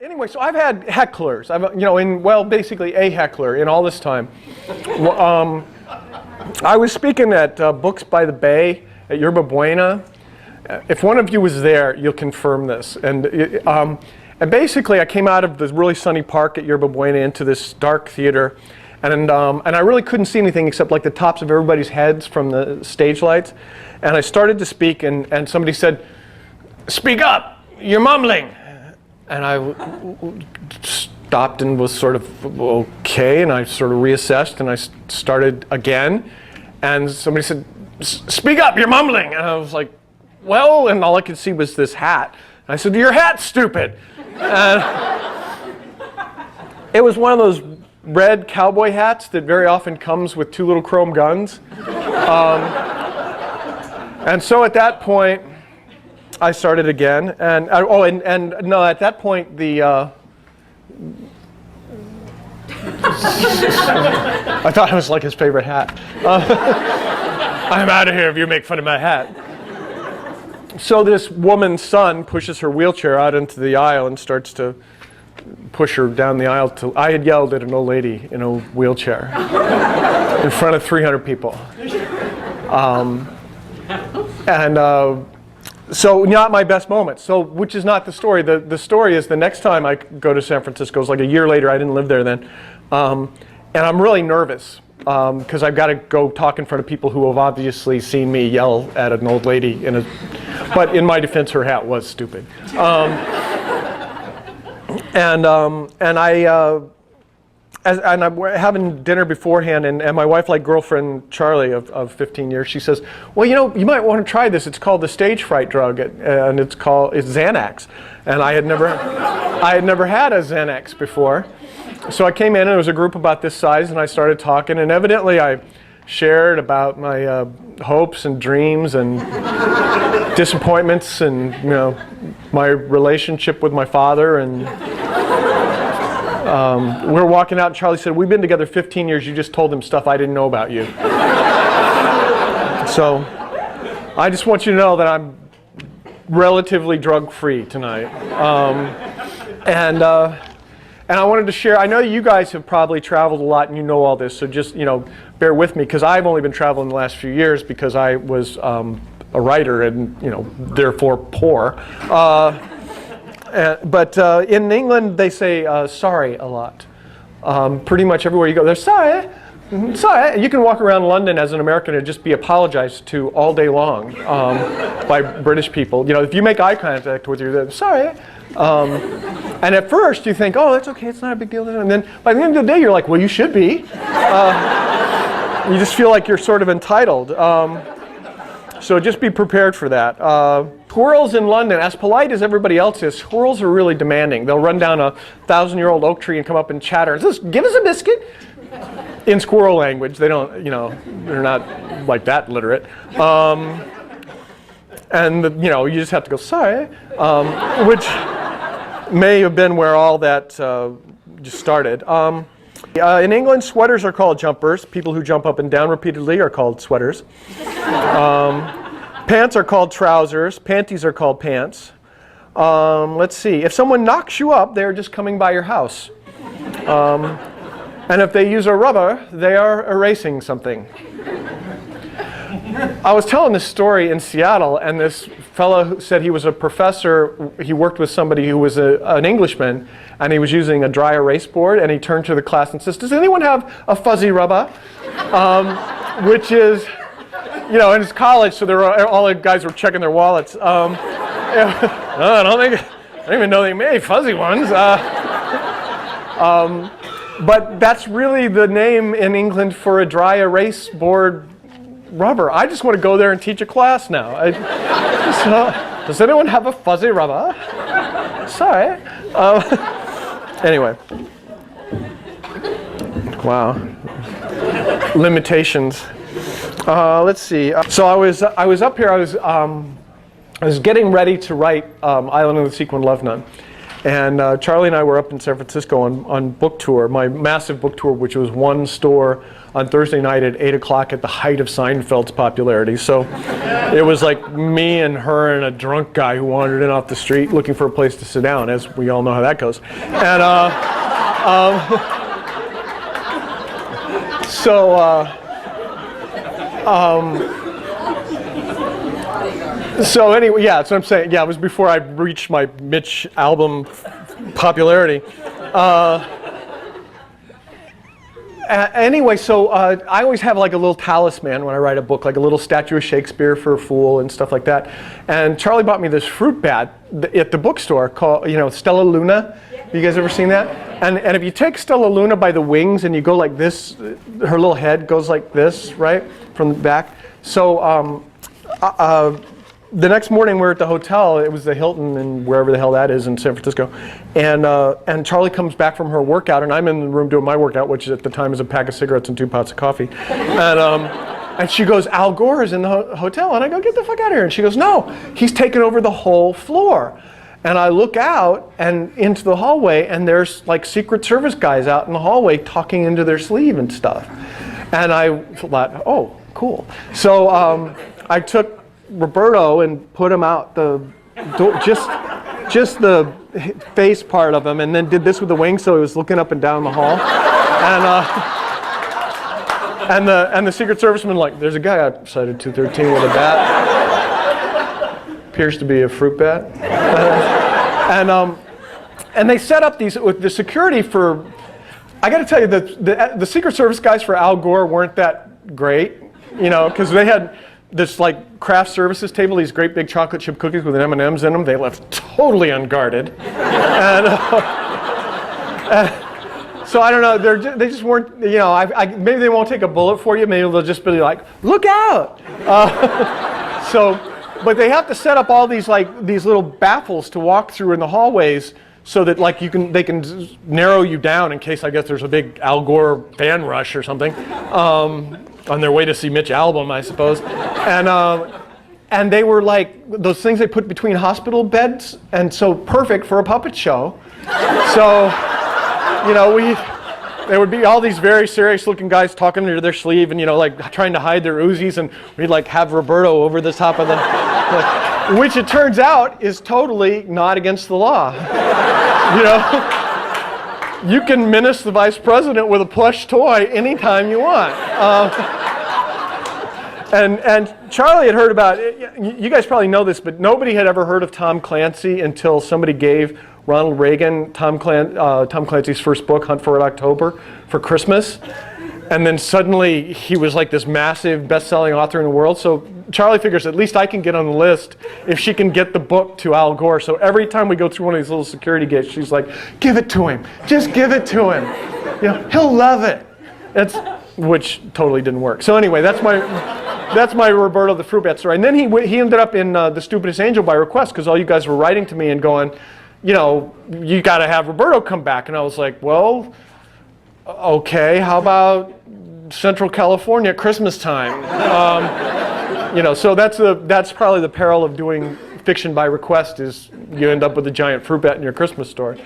Anyway, so I've had hecklers. Basically a heckler in all this time. I was speaking at Books by the Bay at Yerba Buena. If one of you was there, you'll confirm this. And basically, I came out of this really sunny park at Yerba Buena into this dark theater, and I really couldn't see anything except like the tops of everybody's heads from the stage lights. And I started to speak, and somebody said, "Speak up! You're mumbling." And I stopped and was sort of okay, and I sort of reassessed, and I started again. And somebody said, "Speak up! You're mumbling." And I was like, "Well," and all I could see was this hat. And I said, "Your hat's stupid." And it was one of those red cowboy hats that very often comes with two little chrome guns. And so at that point, I started again, and no, at that point the I thought it was like his favorite hat. I'm out of here if you make fun of my hat. So this woman's son pushes her wheelchair out into the aisle and starts to push her down the aisle. I had yelled at an old lady in a wheelchair in front of 300 people. So not my best moment. So which is not the story. The story is the next time I go to San Francisco, it's like a year later. I didn't live there then, and I'm really nervous because I've got to go talk in front of people who have obviously seen me yell at an old lady but in my defense, her hat was stupid. And I'm having dinner beforehand, and my wife, like girlfriend Charlie of 15 years, she says, "Well, you might want to try this. It's called the stage fright drug, and it's Xanax." And I had never had a Xanax before. So I came in, and it was a group about this size, and I started talking, and evidently I shared about my hopes and dreams and disappointments, and my relationship with my father, and we were walking out, and Charlie said, "We've been together 15 years. You just told him stuff I didn't know about you." So I just want you to know that I'm relatively drug-free tonight. And I wanted to share, I know you guys have probably traveled a lot and you know all this, so just bear with me, because I've only been traveling the last few years because I was a writer and therefore poor. But in England, they say sorry a lot. Pretty much everywhere you go, they're sorry. Sorry. You can walk around London as an American and just be apologized to all day long by British people. If you make eye contact with you, they're sorry. And at first you think, oh, that's okay, it's not a big deal. And then by the end of the day, you're like, well, you should be. You just feel like you're sort of entitled. So just be prepared for that. Squirrels in London, as polite as everybody else is, squirrels are really demanding. They'll run down a 1,000-year-old oak tree and come up and chatter. "Give us a biscuit." In squirrel language, they don't, they're not like that literate. And you just have to go, "Sorry," which may have been where all that just started. In England, sweaters are called jumpers. People who jump up and down repeatedly are called sweaters. Pants are called trousers. Panties are called pants. Let's see. If someone knocks you up, they're just coming by your house. And if they use a rubber, they are erasing something. I was telling this story in Seattle, and this fellow who said he was a professor. He worked with somebody who was an Englishman, and he was using a dry erase board, and he turned to the class and says, "Does anyone have a fuzzy rubber?" Which is, in his college, so all the guys were checking their wallets. I don't even know they made fuzzy ones. But that's really the name in England for a dry erase board rubber. I just want to go there and teach a class now. Does anyone have a fuzzy rubber? Sorry. Anyway. Wow. Limitations. Let's see. So I was up here. I was getting ready to write Island of the Sequined Love Nun. And Charlie and I were up in San Francisco on book tour, my massive book tour, which was one store on Thursday night at 8 o'clock at the height of Seinfeld's popularity. So it was like me and her and a drunk guy who wandered in off the street looking for a place to sit down, as we all know how that goes. And so anyway, yeah, that's what I'm saying. Yeah, it was before I reached my Mitch album popularity. Anyway, so I always have like a little talisman when I write a book, like a little statue of Shakespeare for a fool and stuff like that. And Charlie bought me this fruit bat at the bookstore called, Stella Luna. You guys ever seen that? And if you take Stella Luna by the wings and you go like this, her little head goes like this, right, from the back. So the next morning we're at the hotel. It was the Hilton and wherever the hell that is in San Francisco. And Charlie comes back from her workout, and I'm in the room doing my workout, which at the time is a pack of cigarettes and 2 pots of coffee. And she goes, Al Gore is in the hotel. And I go, get the fuck out of here. And she goes, no, he's taken over the whole floor. And I look out and into the hallway, and there's like Secret Service guys out in the hallway talking into their sleeve and stuff. And I thought, oh, cool. So I took Roberto and put him out the door, just the face part of him, and then did this with the wings, so he was looking up and down the hall. And the Secret Serviceman, like, there's a guy outside of 213 with a bat. Appears to be a fruit bat. And they set up these with the security for. I got to tell you, the Secret Service guys for Al Gore weren't that great, because they had this like craft services table, these great big chocolate chip cookies with M&Ms in them. They left totally unguarded. So I don't know, they just weren't, maybe they won't take a bullet for you, maybe they'll just be like, look out! But they have to set up all these little baffles to walk through in the hallways so that like they can narrow you down in case, I guess, there's a big Al Gore fan rush or something. On their way to see Mitch album, I suppose. And they were like those things they put between hospital beds, and so perfect for a puppet show. So, there would be all these very serious looking guys talking into their sleeve and, like trying to hide their Uzis, and we'd like have Roberto over the top of the, which it turns out is totally not against the law. You can menace the vice president with a plush toy anytime you want. And Charlie had heard about it. You guys probably know this, but nobody had ever heard of Tom Clancy until somebody gave Ronald Reagan Tom Clancy's first book, Hunt for Red October, for Christmas. And then suddenly he was like this massive best-selling author in the world. So Charlie figures at least I can get on the list if she can get the book to Al Gore. So every time we go through one of these little security gates, she's like, give it to him. Just give it to him. He'll love it. Which totally didn't work. So anyway, that's my Roberto the Fruit Bat story. And then he ended up in The Stupidest Angel by request, because all you guys were writing to me and going, you got to have Roberto come back. And I was like, well, okay, how about Central California at Christmas time? So that's probably the peril of doing fiction by request, is you end up with a giant fruit bat in your Christmas story.